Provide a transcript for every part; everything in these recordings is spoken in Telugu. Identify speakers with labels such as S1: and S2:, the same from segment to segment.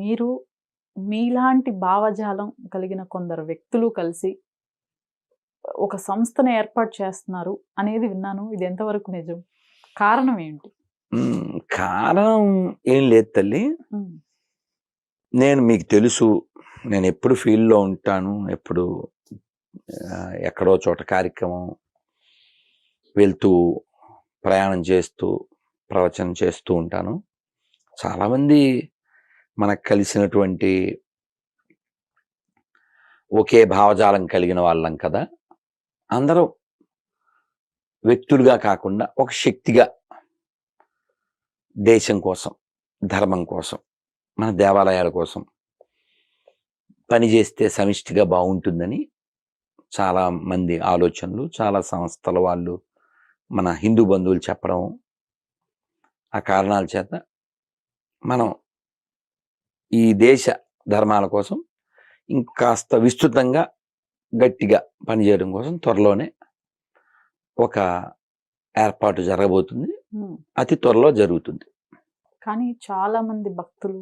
S1: మీరు మీలాంటి భావజాలం కలిగిన కొందరు వ్యక్తులు కలిసి ఒక సంస్థను ఏర్పాటు చేస్తున్నారు అనేది విన్నాను. ఇది ఎంతవరకు నిజం? కారణం ఏంటి?
S2: కారణం ఏం లేదు తల్లి. నేను మీకు తెలుసు, నేను ఎప్పుడు ఫీల్డ్లో ఉంటాను, ఎప్పుడు ఎక్కడో చోట కార్యక్రమం వెళ్తూ ప్రయాణం చేస్తూ ప్రవచనం చేస్తూ ఉంటాను. చాలామంది మనకు కలిసినటువంటి ఒకే భావజాలం కలిగిన వాళ్ళం కదా. అందరూ వ్యక్తులుగా కాకుండా ఒక శక్తిగా దేశం కోసం, ధర్మం కోసం, మన దేవాలయాల కోసం పనిచేస్తే సమిష్టిగా బాగుంటుందని చాలా మంది ఆలోచనలు, చాలా సంస్థల వాళ్ళు, మన హిందూ బంధువులు చెప్పడం, ఆ కారణాల చేత మనం ఈ దేశ ధర్మాల కోసం ఇంకాస్త విస్తృతంగా గట్టిగా పనిచేయడం కోసం త్వరలోనే ఒక ఏర్పాటు జరగబోతుంది. అతి త్వరలో జరుగుతుంది.
S1: కానీ చాలా మంది భక్తులు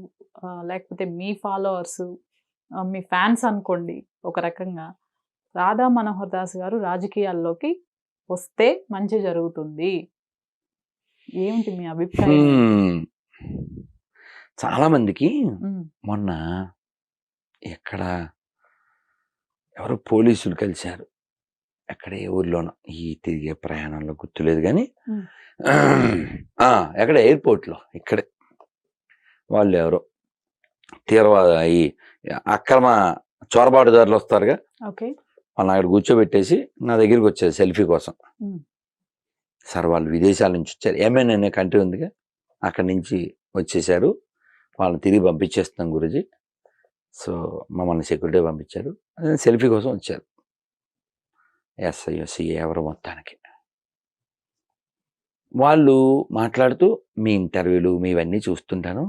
S1: లేకపోతే మీ ఫాలోవర్స్, మీ ఫ్యాన్స్ అనుకోండి, ఒక రకంగా రాధా మనోహర్ దాస్ గారు రాజకీయాల్లోకి వస్తే మంచి జరుగుతుంది. ఏమిటి మీ అభిప్రాయం?
S2: చాలా మందికి మొన్న ఎక్కడ ఎవరో పోలీసులు కలిశారు, ఎక్కడ ఏ ఊర్లోనో, ఈ తిరిగే ప్రయాణంలో గుర్తులేదు కానీ ఎక్కడ ఎయిర్పోర్ట్లో ఇక్కడే వాళ్ళు ఎవరో తీవ్రవాద ఈ అక్రమ చొరబాటుదారులు వస్తారుగా, వాళ్ళని అక్కడ కూర్చోబెట్టేసి నా దగ్గరికి వచ్చారు సెల్ఫీ కోసం. సార్ వాళ్ళు విదేశాల నుంచి వచ్చారు, ఎంఎన్ అనే కంట్రీ ఉందిగా, అక్కడి నుంచి వచ్చేసారు, వాళ్ళని తిరిగి పంపించేస్తున్నాం గురూజీ, సో మమ్మల్ని సెక్యూరిటీ పంపించారు, సెల్ఫీ కోసం వచ్చారు. ఎస్ఐ ఎవరు మొత్తానికి వాళ్ళు మాట్లాడుతూ మీ ఇంటర్వ్యూలు మీవన్నీ చూస్తుంటాను,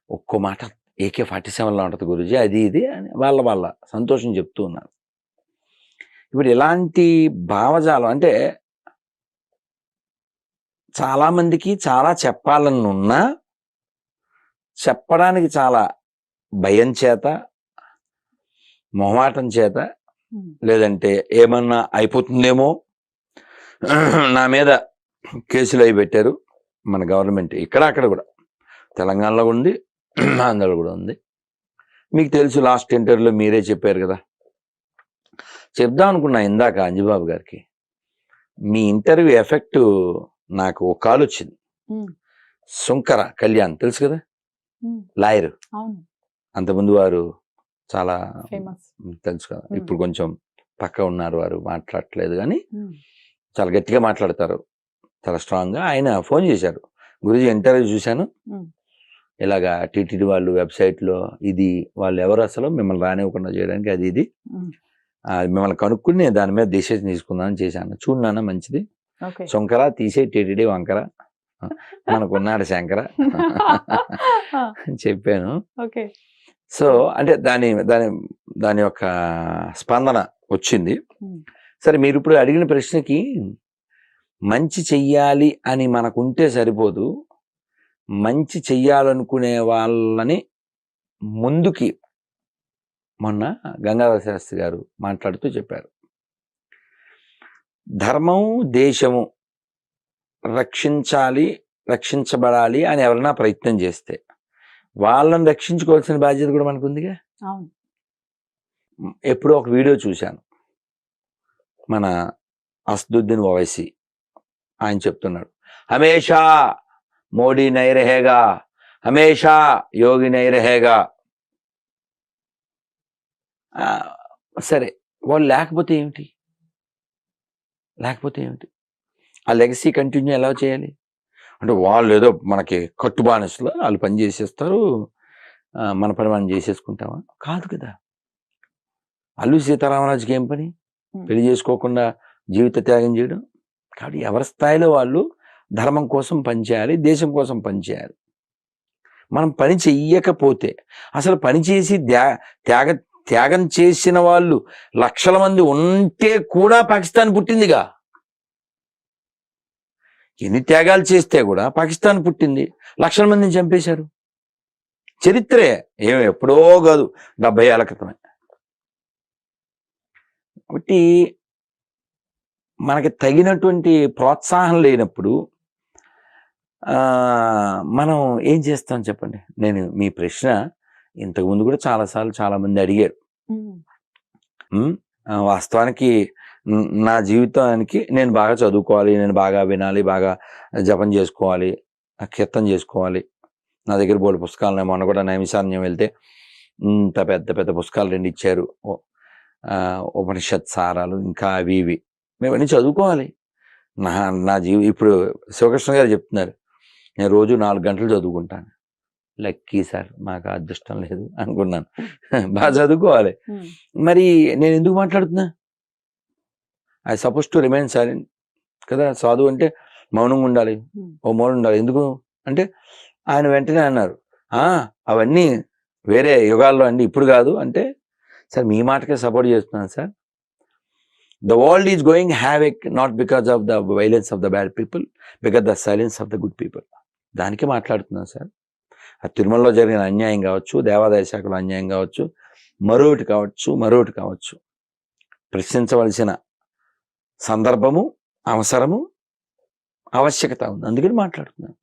S2: ఒక్కో మాట AK-47లా ఉంటుంది గురూజీ, అది ఇది అని వాళ్ళ సంతోషం చెప్తూ ఉన్నారు. ఇప్పుడు ఇలాంటి భావజాలం అంటే చాలామందికి చాలా చెప్పాలని ఉన్నా చెప్పడానికి చాలా భయం చేత, మొహమాటం చేత, లేదంటే ఏమన్నా అయిపోతుందేమో, నా మీద కేసులు అవి పెట్టారు మన గవర్నమెంట్, ఇక్కడ అక్కడ కూడా, తెలంగాణలో ఉంది, ఆంధ్రలో కూడా ఉంది. మీకు తెలుసు, లాస్ట్ ఇంటర్వ్యూలో మీరే చెప్పారు కదా. చెప్దాం అనుకున్నా ఇందాక అంజిబాబు గారికి, మీ ఇంటర్వ్యూ ఎఫెక్ట్ నాకు ఒక కాల్ వచ్చింది. శంకర కళ్యాణ్ తెలుసు కదా, లాయర్, అంతకుముందు వారు చాలా తెలుసు కదా, ఇప్పుడు కొంచెం పక్క ఉన్నారు, వారు మాట్లాడట్లేదు కానీ చాలా గట్టిగా మాట్లాడతారు, చాలా స్ట్రాంగ్గా. ఆయన ఫోన్ చేశారు, గురూజీ ఇంటర్వ్యూ చూశాను, ఇలాగా టీటీడీ వాళ్ళు వెబ్సైట్లో ఇది వాళ్ళు ఎవరు అసలు మిమ్మల్ని రానివ్వకుండా చేయడానికి అది ఇది మిమ్మల్ని కనుక్కుని నేను దాని మీద డిసిషన్ తీసుకుందామని చేశాను, చూడన్నా మంచిది, శంకర తీసే టీటీడీ వంకర, మనకున్నాడు శంకర చెప్పాను. సో అంటే దాని యొక్క స్పందన వచ్చింది. సరే, మీరు ఇప్పుడు అడిగిన ప్రశ్నకి మంచి చెయ్యాలి అని మనకుంటే సరిపోదు, మంచి చెయ్యాలనుకునే వాళ్ళని ముందుకి మొన్న గంగాధర శాస్త్రి గారు మాట్లాడుతూ చెప్పారు, ధర్మం దేశము రక్షించాలి, రక్షించబడాలి అని ఎవరైనా ప్రయత్నం చేస్తే వాళ్ళని రక్షించుకోవాల్సిన బాధ్యత కూడా మనకు ఉందిగా. ఎప్పుడో ఒక వీడియో చూశాను, మన అసదుద్దీన్ ఓవైసీ ఆయన చెప్తున్నాడు, హమేషా మోడీ నై రహేగా, హమేషా యోగి నై రహేగా. సరే, వాళ్ళు లేకపోతే ఏమిటి, ఆ లెగసీ కంటిన్యూ ఎలా చేయాలి అంటే, వాళ్ళు ఏదో మనకి కట్టుబానిసలో వాళ్ళు పని చేసేస్తారు, మన పని మనం చేసేసుకుంటామా? కాదు కదా. అల్లు సీతారామరాజుకి ఏం పని, పెళ్లి చేసుకోకుండా జీవిత త్యాగం చేయడం. కాబట్టి ఎవరి స్థాయిలో వాళ్ళు ధర్మం కోసం పనిచేయాలి, దేశం కోసం పనిచేయాలి. మనం పని చెయ్యకపోతే, అసలు పని చేసి త్యాగం చేసిన వాళ్ళు లక్షల మంది ఉంటే కూడా పాకిస్తాన్ పుట్టిందిగా. ఎన్ని త్యాగాలు చేస్తే కూడా పాకిస్తాన్ పుట్టింది, లక్షల మందిని చంపేశారు. చరిత్రే ఎప్పుడో కాదు, 70 ఏళ్ల క్రితమే. కాబట్టి మనకి తగినటువంటి ప్రోత్సాహం లేనప్పుడు మనం ఏం చేస్తాం చెప్పండి? నేను మీ ప్రశ్న ఇంతకుముందు కూడా చాలాసార్లు చాలామంది అడిగారు. వాస్తవానికి నా జీవితానికి నేను బాగా చదువుకోవాలి, నేను బాగా వినాలి, బాగా జపం చేసుకోవాలి, కీర్తన చేసుకోవాలి. నా దగ్గర బోల్డు పుస్తకాలు ఉన్నాయి. మొన్న కూడా నైమిషారణ్యం వెళ్తే ఇంత పెద్ద పెద్ద పుస్తకాలు 2 ఇచ్చారు. ఉపనిషత్ సారాలు, ఇంకా అవి ఇవి మేము అన్నీ చదువుకోవాలి. నా ఇప్పుడు శివకృష్ణ గారు చెప్తున్నారు, నేను రోజు 4 గంటలు చదువుకుంటాను. లక్కీ సార్, మాకు అదృష్టం లేదు అనుకున్నాను. బాగా చదువుకోవాలి. మరి నేను ఎందుకు మాట్లాడుతున్నా? I suppose to remain silent కదా. సాధువు అంటే మౌనంగా ఉండాలి, ఓ మౌనం ఉండాలి. ఎందుకు అంటే ఆయన వెంటనే అన్నారు, అవన్నీ వేరే యుగాల్లో అండి, ఇప్పుడు కాదు అంటే. సార్ మీ మాటకే సపోర్ట్ చేస్తున్నాను sir. The world is going havoc not because of the violence of the bad people, because the silence of the good people. దానికే మాట్లాడుతున్నాను సార్. ఆ తిరుమలలో జరిగిన అన్యాయం కావచ్చు, దేవాదాయ శాఖలో అన్యాయం కావచ్చు, మరొకటి కావచ్చు, ప్రశ్నించవలసిన సందర్భము, అవసరము, ఆవశ్యకత ఉంది. అందుకని మాట్లాడుతున్నాను.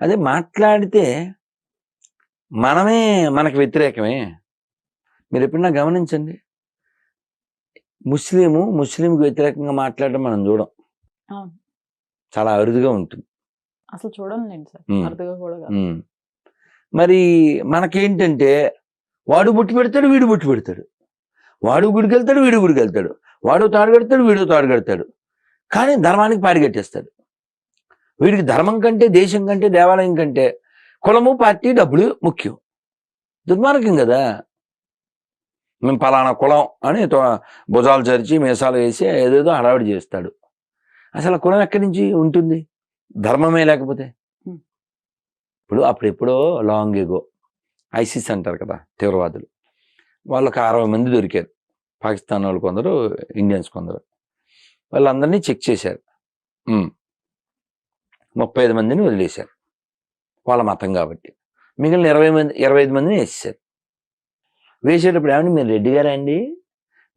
S2: అదే మాట్లాడితే మనకి వ్యతిరేకమే. మీరు ఎప్పుడన్నా గమనించండి, ముస్లింకి వ్యతిరేకంగా మాట్లాడడం మనం చూడం. చాలా అరుదుగా ఉంటుంది.
S1: అసలు చూడండి సార్, అరుదుగా కూడా కాదు.
S2: మరి మనకేంటంటే వాడు బుట్టి పెడతాడు, వీడు బుట్టి పెడతాడు, వాడు గుడికి వెళ్తాడు, వీడు గుడికి వెళ్తాడు, వాడు తాడు కడతాడు, వీడు తాడు కడతాడు, కానీ ధర్మానికి పాడిగట్టేస్తాడు. వీడికి ధర్మం కంటే, దేశం కంటే, దేవాలయం కంటే కులము, పార్టీ, డబ్బులు ముఖ్యం. దుర్మార్గం కదా. మేము పలానా కులం అని భుజాలు చరిచి మీసాలు వేసి ఏదేదో హడావిడి చేస్తాడు. అసలు కులం ఎక్కడి నుంచి ఉంటుంది? ధర్మమే లేకపోతే. ఇప్పుడు అప్పుడెప్పుడో లాంగ్ ఎగో ఐసిస్ అంటారు కదా, తీవ్రవాదులు, వాళ్ళకి 60 మంది దొరికారు. పాకిస్తాన్ వాళ్ళు కొందరు, ఇండియన్స్ కొందరు. వాళ్ళందరినీ చెక్ చేశారు. 35 మందిని వదిలేశారు, వాళ్ళ మతం కాబట్టి. మిగిలిన 25 మందిని వేసేశారు. వేసేటప్పుడు ఏమండి, మీరు రెడ్డి గారండి,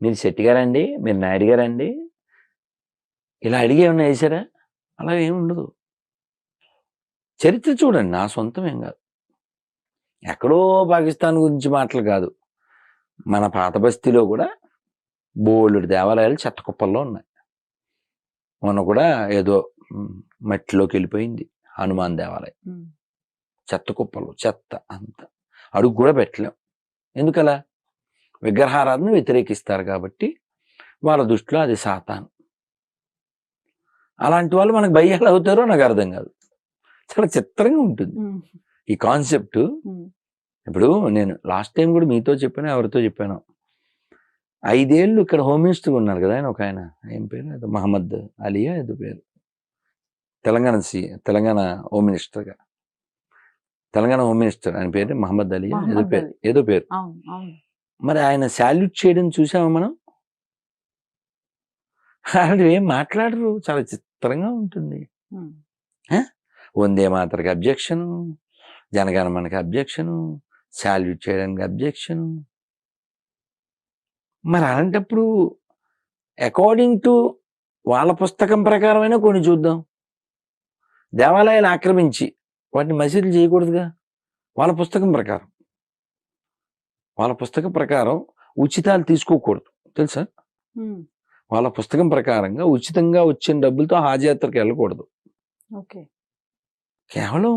S2: మీరు శెట్టి గారండి, మీరు నాయుడు గారండి, ఇలా అడిగి ఏమన్నా వేసారా? అలా ఏమి ఉండదు. చరిత్ర చూడండి, నా సొంతం ఏం కాదు. ఎక్కడో పాకిస్తాన్ గురించి మాటలు కాదు, మన పాత బస్తీలో కూడా బోలెడు దేవాలయాలు చెత్త కుప్పల్లో ఉన్నాయి. మొన్న కూడా ఏదో మట్టిలోకి వెళ్ళిపోయింది హనుమాన్ దేవాలయం. చెత్త కుప్పలు, చెత్త అంత అడుగు కూడా పెట్టలేం. ఎందుకలా? విగ్రహారాధన వ్యతిరేకిస్తారు కాబట్టి వాళ్ళ దృష్టిలో అది సాతాను. అలాంటి వాళ్ళు మనకు భయ్యాలు అవుతారో నాకు అర్థం కాదు. చాలా చిత్రంగా ఉంటుంది ఈ కాన్సెప్ట్. ఇప్పుడు నేను లాస్ట్ టైం కూడా మీతో చెప్పాను, ఎవరితో చెప్పాను, 5 ఏళ్ళు ఇక్కడ హోమ్ మినిస్టర్గా ఉన్నారు కదా ఆయన, ఒక ఆయన, ఏం పేరు, ఏదో మహమ్మద్ అలియా ఏదో పేరు, తెలంగాణ హోమ్ మినిస్టర్గా, తెలంగాణ హోమ్ మినిస్టర్ ఆయన పేరు మహమ్మద్ అలియా ఏదో పేరు. మరి ఆయన శాల్యూట్ చేయడం చూసామా మనం? వాళ్ళు ఏం మాట్లాడరు, చాలా చిత్రంగా ఉంటుంది. వందే మాతరకి అబ్జెక్షను, జనగణమనకి అబ్జెక్షను, శాల్యూట్ చేయడానికి అబ్జెక్షను. మరి అలాంటప్పుడు అకార్డింగ్ టు వాళ్ళ పుస్తకం ప్రకారమైనా కొన్ని చూద్దాం. దేవాలయాలు ఆక్రమించి వాటిని మసీదులు చేయకూడదుగా. వాళ్ళ పుస్తకం ప్రకారం ఉచితాలు తీసుకోకూడదు తెలుసా? వాళ్ళ పుస్తకం ప్రకారంగా ఉచితంగా వచ్చిన డబ్బులతో హాజయాత్రకు వెళ్ళకూడదు. కేవలం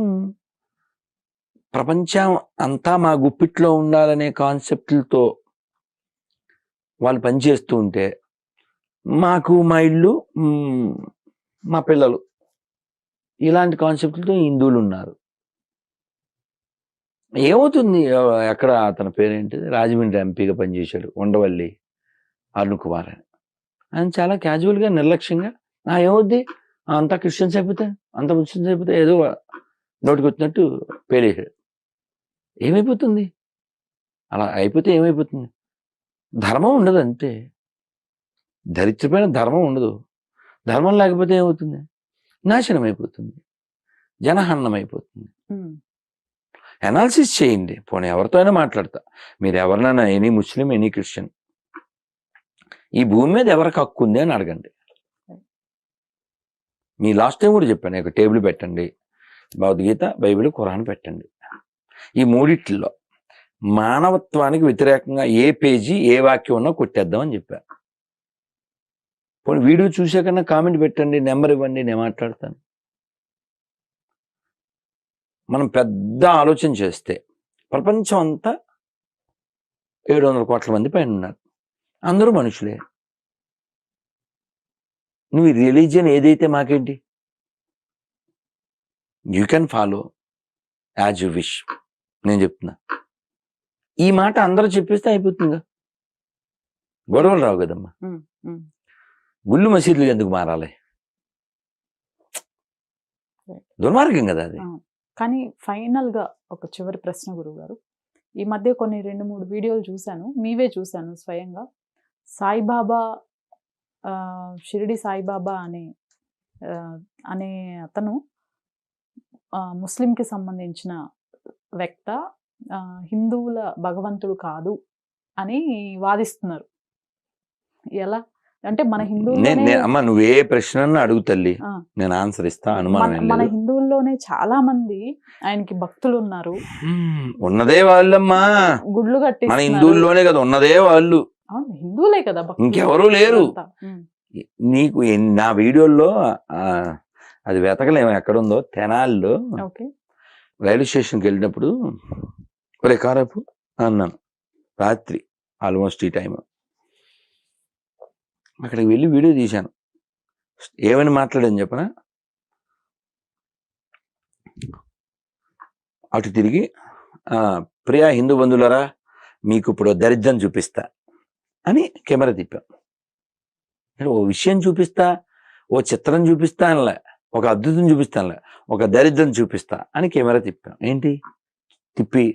S2: ప్రపంచం అంతా మా గుప్పిట్లో ఉండాలనే కాన్సెప్ట్లతో వాళ్ళు పనిచేస్తూ ఉంటే, మాకు మా ఇల్లు, మా పిల్లలు, ఇలాంటి కాన్సెప్ట్లతో హిందువులు ఉన్నారు. ఏమవుతుంది? ఎక్కడ అతని పేరేంటిది, రాజమండ్రి ఎంపీగా పనిచేశాడు, ఉండవల్లి అరుణ్ కుమార్ అని. ఆయన చాలా క్యాజువల్గా, నిర్లక్ష్యంగా ఏమవుద్ది, అంతా క్రిస్టియన్స్ అయిపోతే, అంత ముస్లిమ్స్ అయిపోతే, ఏదో నోటికి వచ్చినట్టు పేలేశాడు. ఏమైపోతుంది? అలా అయిపోతే ఏమైపోతుంది? ధర్మం ఉండదు అంతే. దరిద్రమైన ధర్మం ఉండదు. ధర్మం లేకపోతే ఏమవుతుంది? నాశనం అయిపోతుంది, జనహరణం అయిపోతుంది. అనాలిసిస్ చేయండి. పోనీ ఎవరితో అయినా మాట్లాడతా. మీరు ఎవరినైనా ఎనీ ముస్లిం ఎనీ క్రిస్టియన్ ఈ భూమి మీద ఎవరికి హక్కు ఉంది అని అడగండి. మీ లాస్ట్ టైం కూడా చెప్పాను, ఒక టేబుల్ పెట్టండి, భగవద్గీత బైబిల్ ఖురాన్ పెట్టండి. ఈ మూడిట్లో మానవత్వానికి వ్యతిరేకంగా ఏ పేజీ ఏ వాక్యం ఉన్నా కొట్టేద్దామని చెప్పాను. పోనీ వీడియో చూసాకన్నా కామెంట్ పెట్టండి, నెంబర్ ఇవ్వండి, నేను మాట్లాడతాను. మనం పెద్ద ఆలోచన చేస్తే ప్రపంచం అంతా 700 కోట్ల మంది పైన ఉన్నారు, అందరూ మనుషులే. నువ్వు రిలీజియన్ ఏదైతే మాకేంటి, you can follow as you wish. నేను చెప్తున్నా, ఈ మాట అందరూ చెప్పేస్తే అయిపోతుందిగా, గొడవలు రావు కదమ్మా. గుళ్ళు మసీదులు ఎందుకు మారాలి, దుర్మార్గం కదా అది.
S1: కానీ ఫైనల్ గా ఒక చివరి ప్రశ్న గురుగారు, ఈ మధ్య కొన్ని 2-3 వీడియోలు చూశాను, మీవే చూశాను స్వయంగా. సాయిబాబా షిరిడి సాయిబాబా అనే అతను ముస్లింకి సంబంధించిన వ్యక్త, హిందువుల భగవంతుడు కాదు అని వాదిస్తున్నారు. ఎలా అంటే మన హిందువుల్లోనే
S2: అమ్మా నువ్వు ఏ ప్రశ్న అడుగు తల్లి, నేను ఆన్సర్ ఇస్తా. అనుమానం
S1: మన హిందువుల్లోనే చాలా మంది ఆయనకి భక్తులు ఉన్నారు.
S2: ఉన్నదే వాళ్ళమ్మా,
S1: గుడ్లు కట్టి
S2: మన హిందువుల్లోనే కదా ఉన్నదే వాళ్ళు,
S1: హిందువులే కదా,
S2: ఇంకెవరూ లేరు. నీకు నా వీడియోల్లో అది వెతకలేము ఎక్కడుందో, తెనాల్లో రైల్వే స్టేషన్కి వెళ్ళినప్పుడు ఒరే కారపు అన్నాను, రాత్రి ఆల్మోస్ట్ ఈ టైం. అక్కడికి వెళ్ళి వీడియో తీశాను. ఏమని మాట్లాడని చెప్పనా, అటు తిరిగి ప్రియా హిందూ బంధువులరా మీకు ఇప్పుడు దరిద్రం చూపిస్తా అని కెమెరా తిప్పాం. ఓ విషయం చూపిస్తా, ఓ చిత్రం చూపిస్తా అనలే, ఒక అద్భుతం చూపిస్తానులే, ఒక దరిద్రం చూపిస్తా అని కెమెరా తిప్పాం. ఏంటి తిప్పి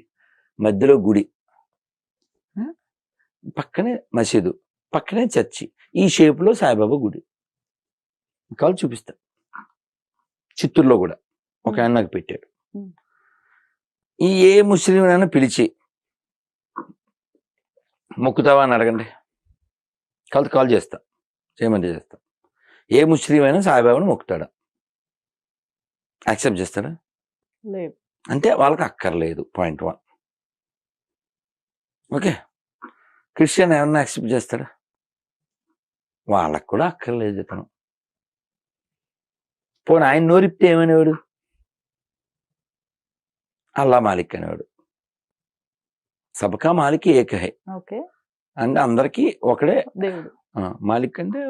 S2: మధ్యలో గుడి, పక్కనే మసీదు, పక్కనే చర్చి, ఈ షేప్లో సాయిబాబా గుడి కాల్ చూపిస్తా. చిత్తూరులో కూడా ఒక ఆయన నాకు పెట్టాడు. ఈ ఏ ముస్లిం అయినా పిలిచి మొక్కుతావా అని అడగండి, కాల్ చేస్తా, చేయమంటే చేస్తా. ఏ ముస్లిం అయినా సాయిబాబాను మొక్కుతాడా, యాక్సెప్ట్ చేస్తాడా?
S1: లేదు.
S2: అంటే వాళ్ళకి అక్కర్లేదు, పాయింట్ 1. ఓకే, క్రిస్టియన్ ఏమన్నా యాక్సెప్ట్ చేస్తాడా? వాళ్ళకు కూడా అక్కర్లేదు ఇతను. పోనీ ఆయన నోరిప్తే ఏమనేవాడు, అల్లా మాలిక్ అనేవాడు. సబ్కా మాలిక్ ఏక్ హై అంటే అందరికీ ఒకడే
S1: దేవుడు.
S2: మాలిక్ అంటే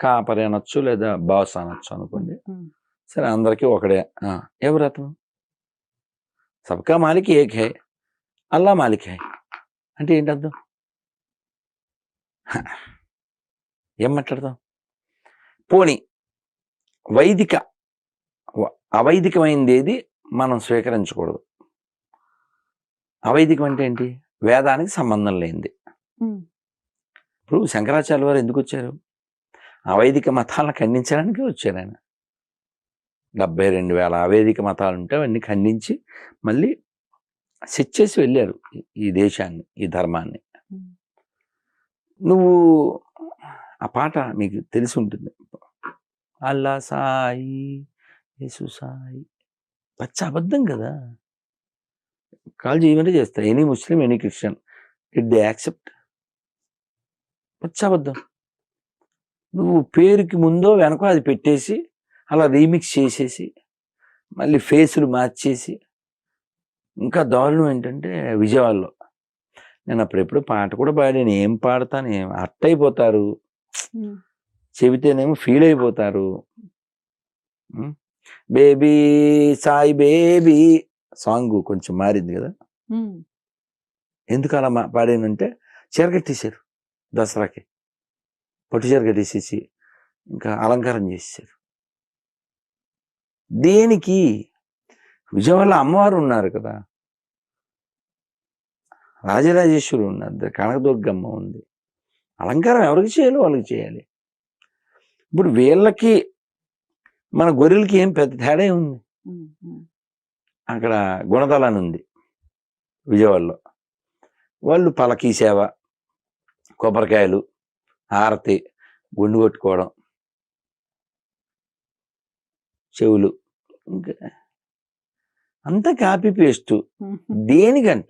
S2: కాపరి అనొచ్చు, లేదా బాస్ అనొచ్చు అనుకోండి. సరే, అందరికీ ఒకడే. ఎవరు అతను? సబ్కా మాలిక్ ఏక్ హై, అల్లా మాలిక్ హై అంటే ఏంటి అర్థం? ఏం మాట్లాడతాం? పోనీ అవైదికమైంది ఏది మనం స్వీకరించకూడదు. అవైదికం అంటే ఏంటి? వేదానికి సంబంధం లేనిది. ఇప్పుడు శంకరాచార్య వారు ఎందుకు వచ్చారు? అవైదిక మతాలను ఖండించడానికి వచ్చారు ఆయన. 72,000 అవైదిక మతాలు ఉంటే అవన్నీ ఖండించి మళ్ళీ సెట్ చేసి వెళ్ళారు ఈ దేశాన్ని, ఈ ధర్మాన్ని. నువ్వు ఆ పాట మీకు తెలిసి ఉంటుంది, అల్లా సాయి యేసు సాయి, పచ్చ అబద్ధం కదా. కాల్ చేయమంటే చేస్తా, any Muslim any Christian, it they accept? పచ్చ అబద్ధం. నువ్వు పేరుకి ముందో వెనకో అది పెట్టేసి అలా రీమిక్స్ చేసేసి మళ్ళీ ఫేసులు మార్చేసి, ఇంకా దారుణం ఏంటంటే విజయవాడలో నేను అప్పుడెప్పుడు పాట కూడా పాడాను. ఏం పాడతాను, హర్ట్ అయిపోతారు, చెబితేనేమో ఫీల్ అయిపోతారు. బేబీ సాయి బేబీ సాంగ్ కొంచెం మారింది కదా. ఎందుకు అలా పాడానంటే చీర కట్టేశారు, దసరాకి పట్టు చీర కట్టేసేసి ఇంకా అలంకారం చేసేసారు. దేనికి? విజయవాడలో అమ్మవారు ఉన్నారు కదా, రాజరాజేశ్వరి ఉన్నారు, కనకదుర్గమ్మ ఉంది. అలంకారం ఎవరికి చేయాలో వాళ్ళకి చేయాలి. ఇప్పుడు వీళ్ళకి మన గొర్రెలకి ఏం పెద్ద తేడా ఉంది? అక్కడ గుణదలని ఉంది, విజయవాడలో. వాళ్ళు పలకీ సేవ, కొబ్బరికాయలు, హారతి, గుండు కొట్టుకోవడం, చెవులు, ఇంకా అంతా కాపీ పేస్ట్. దేనికంట?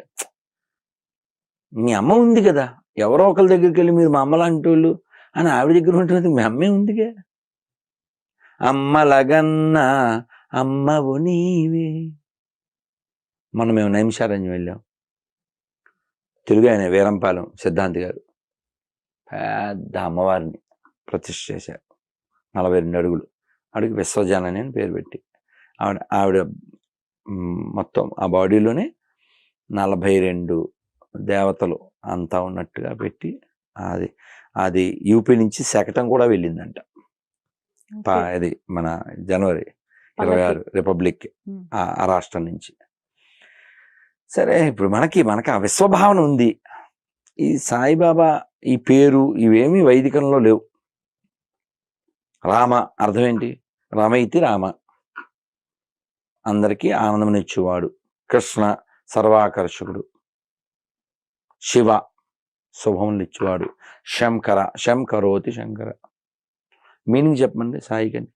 S2: మీ అమ్మ ఉంది కదా, ఎవరో ఒకరి దగ్గరికి వెళ్ళి మీరు మా అమ్మ లాంటి వాళ్ళు అని ఆవిడ దగ్గర ఉంటుంది. మీ అమ్మే ఉందిగా. అమ్మలగన్నా అమ్మవు నీవే. మొన్న మేము నైమిషారణ్యం వెళ్ళాం. తెలుగు ఆయన వీరంపాలెం సిద్ధాంతి గారు పెద్ద అమ్మవారిని ప్రతిష్ఠ చేశారు. 42 అడుగులు. ఆవిడకి విశ్వజనని అని పేరు పెట్టి, ఆవిడ మొత్తం ఆ బాడీలోనే 42 దేవతలు అంతా ఉన్నట్టుగా పెట్టి, అది యూపీ నుంచి శకటం కూడా వెళ్ళిందంట. అది మన జనవరి 26 రిపబ్లిక్ ఆ రాష్ట్రం నుంచి. సరే, ఇప్పుడు మనకి ఆ విశ్వభావన ఉంది. ఈ సాయిబాబా ఈ పేరు ఇవేమీ వైదికంలో లేవు. రామ అర్థం ఏంటి? రమైతి రామ, అందరికీ ఆనందమునిచ్చేవాడు. కృష్ణ సర్వాకర్షకుడు. శివ శుభములు ఇచ్చేవాడు. శంకర శంకరోతి శంకర. మీనింగ్ చెప్పండి సాయికండి.